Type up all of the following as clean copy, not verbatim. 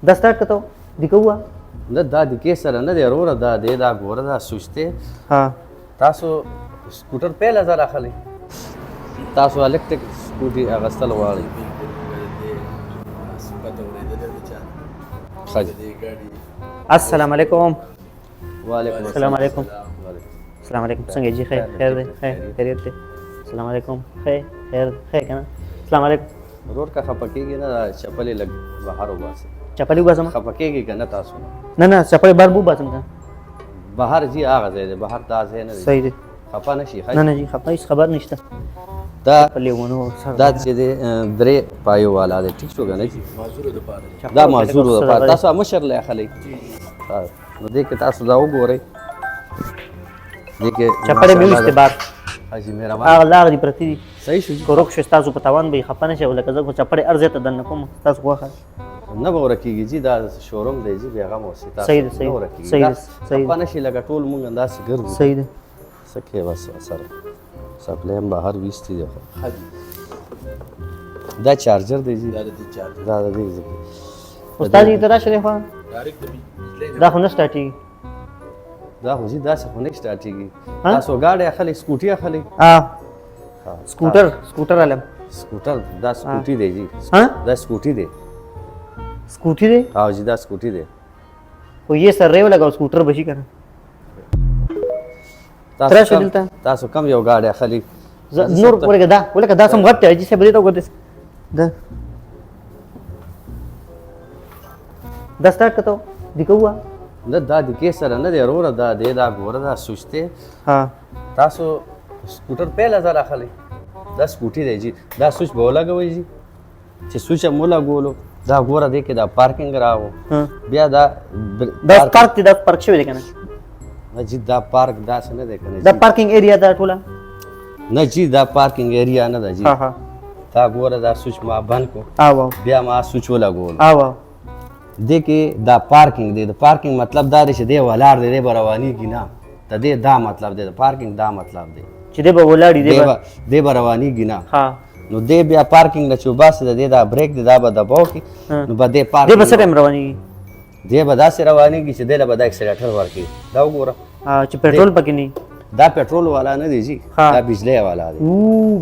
10 स्टार्ट कतो दिखौआ نه دا د کې سره نه دی وروره دا دی دا ګوره دا سوچ دی ها تاسو سکوټر پیل زر اخلي تاسو الکتریک سکوټي اغستل غواړئ السلام علیکم وعلیکم السلام علیکم السلام علیکم څنګه جی خیر خیر دی خیر خیریت دی السلام علیکم خیر خیر خیر کنه السلام علیکم روډ کا خپکیږي نه چپلې لګ بهر وباسه چپلی وباسم خپکیږي کنه تاسو نه نه چپلی بار بو باسم کنه بهر جی هغه ځای دی بهر دا ځای نه دی صحیح دی خپه نشي نه نه جی خپه هیڅ خبر نشته دا چپلی ونه دا چې دی درې پایو والا دی ټیک شو کنه دا معذور لپاره تاسو مشر له اخلي نو دې کې تاسو دا وګورئ دې کې چپلی میوسته بار حاجی مهربان هغه لاغ دی پرتی دي صحیح شو کوروک شو تاسو په تاوان به خپه نشي ولکه زه چپلی ارزه ته دن کوم تاسو واخه نه به ورکیږي جی دا شوروم دی جی بیا غو سي تاسو صحیح دی صحیح صحیح خپه نشي لګه ټول مونږ انداز ګرځو صحیح دی سکه بس سره سپلیم بهر ویستی دی دا چارجر دی جی دا دی استاد یې ترا شریفه دا خو نه سٹارټي دا خو جی دا څه خو نه سٹارټيږي تاسو گاډي اخلي سکوټي اخلي سکوټر علم سکوټر دا سکوټي دی جی ها دا سکوټي دی سکوټي دی او جی دا سکوټي دی خو یې سر ریو لګاو سکوټر بشي کنه تاسو کم یو گاډي اخلي نور ورګه دا ولکه دا سم غټه جی څه بری ته وګورئ دا دا سٹارټ کتو دیکووا نه دا د کې سره نه دی وروره دا دی دا ګوره دا سوچ دی ها تاسو سکوټر پیل زر اخلي دا سکوټي دی جی دا سوچ به ولګوي جی چې سوچ مو لګولو دا ګوره دی کې دا پارکینګ راو بیا دا پارک شوی دی کنه جی دا پارک دا څه نه دی کنه دا پارکینګ ایریا دا ټوله نه جی دا پارکینګ ایریا نه ده جی ها ها دا ګوره دا سوچ ما بند کو او بیا ما سوچ ولګول او دې کې دا پارکینګ دی د پارکینګ مطلب دا دی چې دی ولار دی رواني کی نه ته دې دا مطلب دی د پارکینګ دا مطلب دی چې دی به ولاړی دی به رواني کی نه ها نو دې بیا پارکینګ نه چوباس دی دا بریک دی دا به دباو کی نو به دې پارکینګ دی به سره رواني دی به دا سره رواني کی چې دی له به دا اکسلریټر ورکی دا وګوره چې پېټرول پکې نه دا پېټرول والا نه دی جی دا بجلی والا دی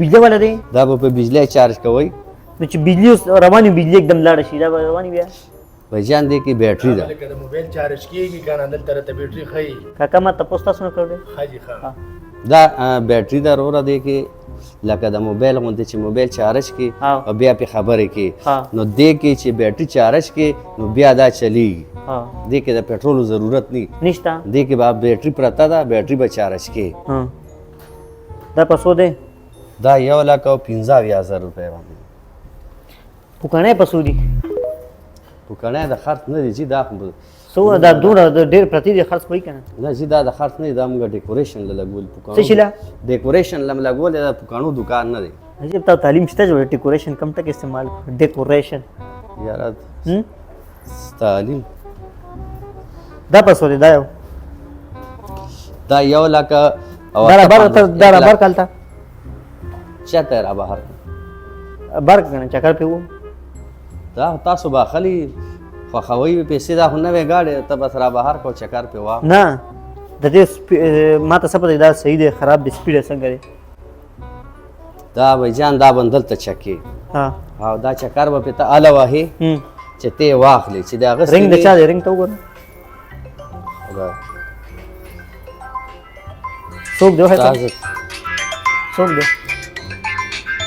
بجلی والا دی دا به په بجلی چارج کوي نو چې بجلی رواني بجلی एकदम لاړ شي دا رواني بیا بجان دی کې بیټری ده لکه د موبایل چارج کیږي کنه دلته ته بیټری خي کاکا ما تاسو تاسو نه کړل حاجی ښا دا بیټری دا وروره دی کې لکه د موبایل غونډه چې موبایل چارج کی او بیا په خبره کې نو دی کې چې بیټری چارج کې نو بیا دا چلیږي دی کې د پېټرول ضرورت نشته دی کې به بیټری پرته ده بیټری به چارج کې دا پسو دی دا 1,15,000 روپے باندې پوکانه پسو دی پوکانه د خرڅ نه دی چې دا سو دا دوره ډیر پرتی دی خرڅ کوي کنه نه چې دا د خرڅ نه دا موږ ډیکوریشن لګول پوکانه څه شیلا ډیکوریشن لګول دا پوکانو دکان نه دی عجیب تا تعلیم شته جو ډیکوریشن کم تک استعمال ډیکوریشن یار تعلیم دا پسو دی دا یو دا 1,00,000 او دا بار کالتا چته را بهر بار کنه چکر پیو دا تاسو با خلی خو خوي پیسې دا نه وې گاډي ته بس را بهر کو چکر په وا نه د دې ما ته څه پته دا صحیح دی خراب دی سپیډ څنګه دی دا وجان دا بندل ته چکی ها او دا چکر به پته اله واه چې ته واخلې چې دا غس رنگ د چا دی رنگ ته وګوره څوک دی هڅه څوک دی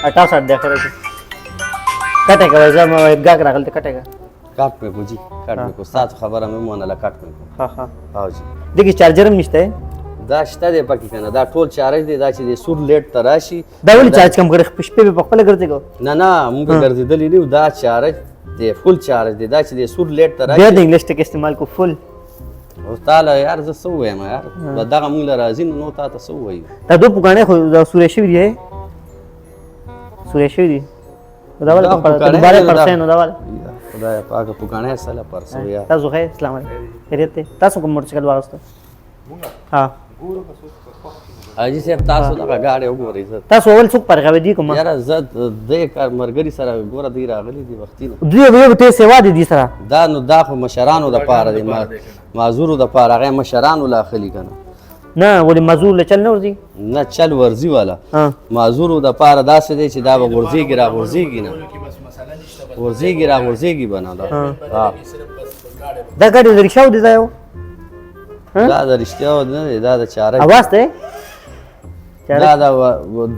68 دی خره کټه کوي زما ګاګ راغل ته کټه کاټ په کوجی کاټ په کو سات خبره مې مونږ نه کاټ په ها ها او جی دغه چارجر هم نشته دا شته دی پکې کنه دا ټول چارج دی دا چې سور لیټ تراشي دا ولې چارج کم کړي پښپې په خپل ګرځي کو نه موږ ګرځیدلې نه دا چارج دی فول چارج دی دا چې سور لیټ تراشي بیا د انګلیش ټک استعمال کو فل او تعالی یار زه سو وایم یار دا موږ راځي نو تا ته سو وایي دا دوه پګانې خو دا سورې شوی دی سورې شوی دی دا ول په 12% دا ول خدای پاک پګانې سره پرسو یا تاسو خیر السلام علیکم خیریت تاسو کوم موټر سایکل واغسته ها ګورو په حاجي صاحب تاسو دغه ګاډي وګورئ زه تاسو اول څوک پرغاوي دي کوم یاره زه دې کار مرګري سره ګوره دی راغلي دي وختي نه دوی به ته سیوا دي سره دا نو دا خو مشرانو د پاره دی معذورو د پاره هغه مشرانو لا خلی کنه نه ولې مزور له چل نه ورځي نه چل ورزي والا معذورو د پاره داسې دی چې دا به غورځيږي را غورځيږي نه غورځيږي را غورځيږي بنا دا دا ګاډي د رښاو دي دا یو دا د رښتیا نه دی دا د چاره اواز ته دا د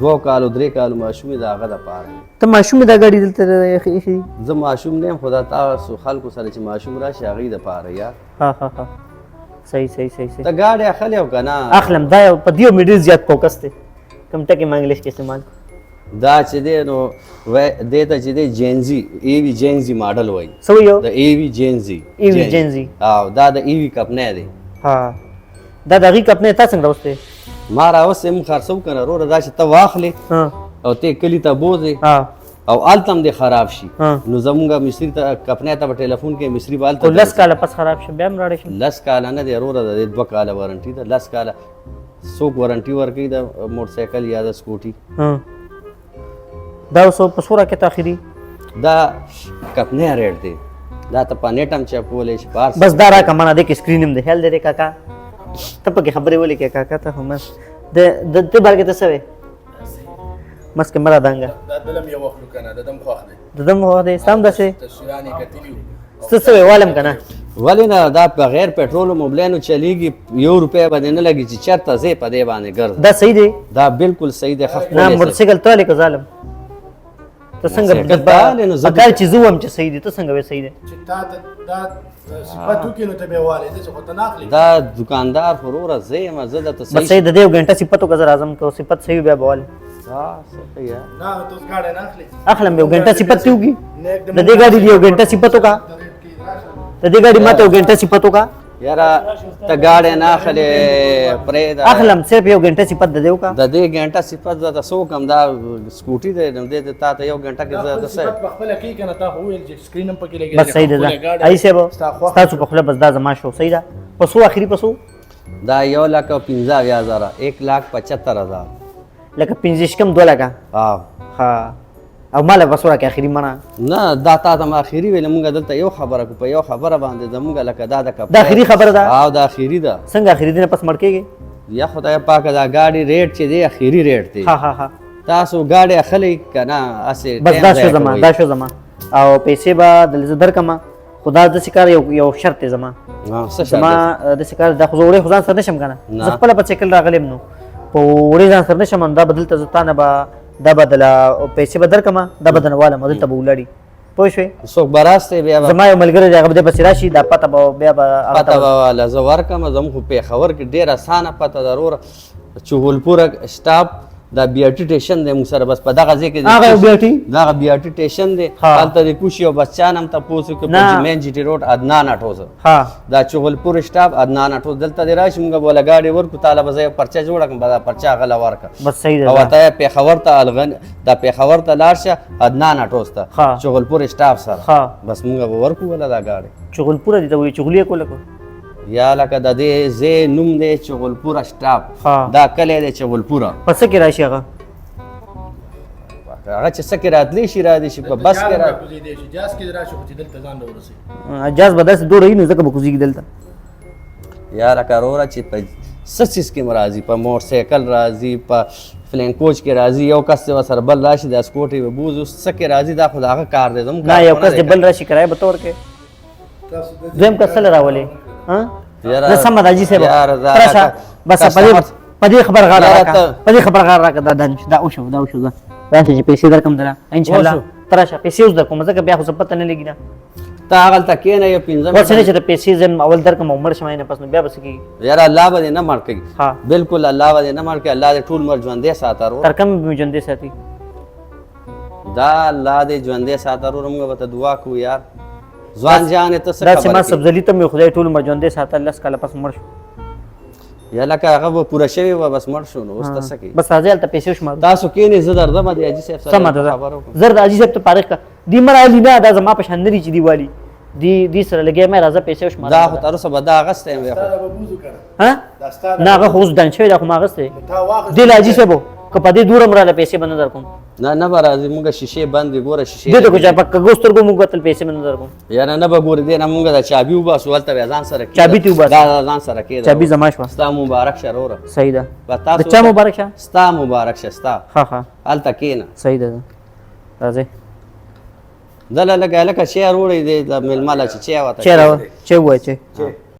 2 کالو 3 کالو ماشومې دا هغه د پاره ته ماشوم دا ګاډي دلته اخی زه ماشوم نه خدا تاسو خلکو سره چې ماشوم راشي هغه د پاره یا ها صحیح ته ګاډي اخلي او کنه اخلم دا په دیو میډل زیات فوکس ته کم ټکی ما انګلیش کې استعمال دا چې دی نو دیته چې دی جینزي ای وی جینزي ماډل وای سو یو د ای وی جینزي جینزي او دا د ای وی کپ نه دی ها دا دغه کپ نه تاسو څنګه راوسته ما راوسته مخ خرڅو کنه ورو دا چې ته واخلې او ته کلی ته بوزي او التم دې خراب شي نو زمونږه مصری ته کپنه ته ټلیفون کې مصری بالته 10 کال پس خراب شي بیا مراړې شي 10 کال نه دی ورو د 2 کال وارنټي ده 10 کال څوک وارنټي ورکړي د موټر سایکل یا د سکوټي دا اوس په سوره کې تاخيري دا کپنه ریټ دی دا ته پانیټم چې کولې شي پارس بس دا را کمانه د کې سکرین هم دی هل دې کاکا ته په خبرې ولې کې کاکا ته هم د بارګه ته سوي مس کې مرا دانګه دا دلم یو وخت کنه د دم خوخ دی د دم هو دی سم دسه تشرانی کتلیو څه سوي والم کنه ولی نه دا بغیر پټرول موبلینو چلیږي €1 باندې نه لګي چې چرته زی په دی باندې ګرځي دا صحیح دی دا بالکل صحیح دی خف نه موټر سایکل ته لیک ظالم ته څنګه اکل چې زوم چې صحیح دی ته څنګه وې صحیح دی چې تا دا صفاتو کې نو ته به والي دې څه خو ته ناخلي دا دکاندار فروره زی مزه د ته بس صحیح د دې غنټه صفاتو کا اعظم کو صفات صحیح بیا بوال ها صحیح یا نه ته ګاډه ناخلي اخلم یو غنټه صفات تیوږي د دې ګاډي یو غنټه صفاتو کا د دې ګاډي ماته یو غنټه صفاتو کا یاره ته ګاډه نه اخلي پرې دا اخلم صرف یو غنټه صفات د دیو کا د دې غنټه صفات د سو کم دا سکوټي دې دې تا ته یو غنټه کې زه صفات په خپل کې کنه تا هو چې سکرین هم پکې لګي بس صحیح ده ایسه به تاسو په خپل بس دا زما شو صحیح ده پسو اخري پسو دا 1,15,000 1,75,000 لکه 15 کم 2 لکه ها او مال بسوره کې اخري منا نه دا تا ته اخري ویل مونږ دلته یو خبره کو په یو خبره باندې زمونږ لکه دا د کپ دا اخري خبره ده او دا اخري ده څنګه اخري دینه پس مړ کېږي یا خدای پاک دا ګاډي ریټ چې دی اخري ریټ دی ها تاسو ګاډي اخلي کنه اسه بس دا شو زما او پیسې به د لزدر کما خدا د سکار یو شرط زما زما د سکار د خزوړې خدان سره نشم کنه زه خپل په سیکل راغلم نو په وړي ځان سره نشم دا بدل ته زتانه به دا بدلا پیسې بدل کما دا بدن والا مدل ته ولړي پوه شئ څوک براسته بیا زما یو ملګری دی هغه به پس راشي دا پته به بیا پته والا زه ورکم زم خو په خبر کې ډیر اسانه پته ضرور چغولپور سټاپ دا بی ار ټی ټیشن د موږ سره بس په دغه ځای کې هغه بی ار ټی دا بی ار ټی ټیشن دی حالت د کوشي او بچان هم تاسو کې په مین جی ټی روډ عدنان اټوز ها دا چغولپور سټاپ عدنان اټوز دلته دی راشي موږ بوله گاډي ورکو طالب زې پرچا جوړ کړم دا پرچا غلا ورک بس صحیح ده او ته په خبر ته الغن دا په خبر ته لارشه عدنان اټوز ته چغولپور سټاپ سره بس موږ ورکو ولا دا گاډي چغولپور دي ته وی چغلیه کوله یا لکه د دې زې نوم دی چغولپور سټاپ دا کله دی چغولپور پس کې راشي هغه هغه چې سکه راتلی شي را دي شي په بس کې را کوزي دي شي جاس کې راشي چې دلته ځان ورسي اجاز بدس دوړې نو زکه به کوزي دلته یا لکه رورا چې په سسیس کې مرাজি په موټر سایکل راځي په فلین کوچ کې راځي یو کس سره بل راشي د سکوټي به بوز سکه راځي دا خدای کار دی زم نه یو کس بل راشي کرای به تور کې زم کسل راولي ها زه سم راځي سه بس پدې خبر غاړه پدې خبر غاړه راکړه دا او شو راځي چې پیسې درکم دره ان شاء الله تراشه پیسې اوس درکوم ځکه بیا خو پته نه لګی نه تا هغه تکې نه یو پینځم ورسره چې پیسې زم اول درکم عمر شمای نه پس نو بیا بس کی یار الله باندې نه مړ کوي بالکل الله باندې نه مړ کوي الله دې ټول مر ژوندې ساتارو ترکم به ژوندې ساتي دا الله دې ژوندې ساتارو موږ به دعا کو یار ځوان جان ته څه خبره دا چې ما سبزلی ته مې خدای ټول مر ژوندې ساتل لس کاله پس مړ شو یا لکه هغه پوره شوی و بس مړ شو نو اوس تاسو کې بس راځي ته پیسې شمار تاسو کې نه زه درځم د اجي صاحب سره خبرو زرد اجي صاحب ته پاره دی مر علي نه دا زما په شاندري چې دی والی دی سره لګیا مې راځه پیسې وشمار دا خو تر اوسه به دا اغستی یم تا دا به بوزو کنه ها دا ستا نه هغه خو اوس دن شوی دا خو ما اخیستی تا واخیست دی لاجي صاحب که په دې دورم راله پیسې به نه درکوم نه نه به راځي مونږ شیشې بندې ګوره شیشې دې ته خو چا په کږو سترګو موږ کتل پیسې به نه درکوم یاره نه به ګورې دی نه مونږ د چابي وباسو هلته بیا ځان سره کېږده. چابي دې وباسو. دا ځان سره کېږده. چابي زما شوه ستا مبارک شه وروره صحیح ده په د تاسو چا مبارک شه ستا مبارک شه ستا ها ها هلته کښېنه صحیح ده راځئ دله لږه هلکه چای راوړی دی د مېلمه له چې چای ورته چای راوړه چای ووایه چای چه